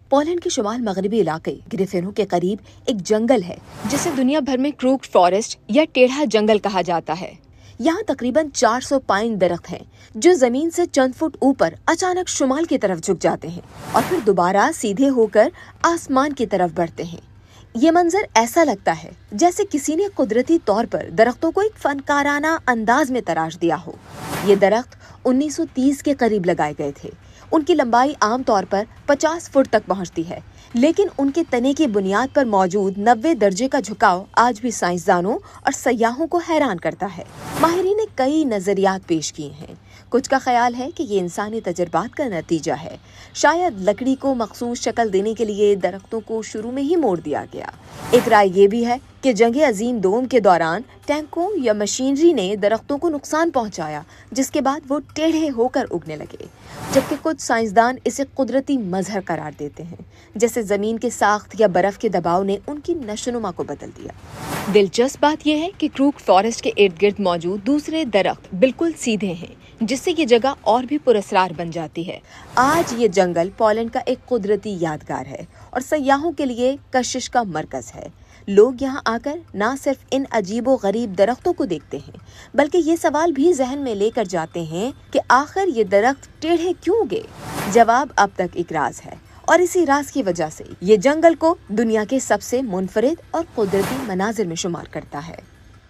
Poland کے شمال مغربی علاقے گریفینو کے قریب ایک جنگل ہے جسے دنیا بھر میں کروکڈ فارسٹ یا ٹیڑھا جنگل کہا جاتا ہے۔ یہاں تقریباً 400 پائن درخت ہیں جو زمین سے چند فٹ اوپر اچانک شمال کی طرف جھک جاتے ہیں اور پھر دوبارہ سیدھے ہو کر آسمان کی طرف بڑھتے ہیں۔ یہ منظر ایسا لگتا ہے جیسے کسی نے قدرتی طور پر درختوں کو ایک فنکارانہ انداز میں تراش دیا ہو۔ یہ درخت 1930 کے قریب لگائے گئے تھے۔ ان کی لمبائی عام طور پر 50 فٹ تک پہنچتی ہے، لیکن ان کے تنے کی بنیاد پر موجود 90 درجے کا جھکاؤ آج بھی سائنسدانوں اور سیاحوں کو حیران کرتا ہے۔ ماہرین نے کئی نظریات پیش کیے ہیں۔ کچھ کا خیال ہے کہ یہ انسانی تجربات کا نتیجہ ہے۔ شاید لکڑی کو مخصوص شکل دینے کے لیے درختوں کو شروع میں ہی موڑ دیا گیا۔ ایک رائے یہ بھی ہے کہ جنگ عظیم دوم کے دوران ٹینکوں یا مشینری نے درختوں کو نقصان پہنچایا، جس کے بعد وہ ٹیڑھے ہو کر اگنے لگے، جبکہ کچھ سائنسدان اسے قدرتی مظہر قرار دیتے ہیں، جیسے زمین کے ساخت یا برف کے دباؤ نے ان کی نشوونما کو بدل دیا۔ دلچسپ بات یہ ہے کہ کروکڈ فارسٹ کے ارد گرد موجود دوسرے درخت بالکل سیدھے ہیں، جس سے یہ جگہ اور بھی پراسرار بن جاتی ہے۔ آج یہ جنگل پولینڈ کا ایک قدرتی یادگار ہے اور سیاحوں کے لیے کشش کا مرکز ہے۔ لوگ یہاں آ کر نہ صرف ان عجیب و غریب درختوں کو دیکھتے ہیں، بلکہ یہ سوال بھی ذہن میں لے کر جاتے ہیں کہ آخر یہ درخت ٹیڑھے کیوں گے؟ جواب اب تک ایک راز ہے، اور اسی راز کی وجہ سے یہ جنگل کو دنیا کے سب سے منفرد اور قدرتی مناظر میں شمار کرتا ہے۔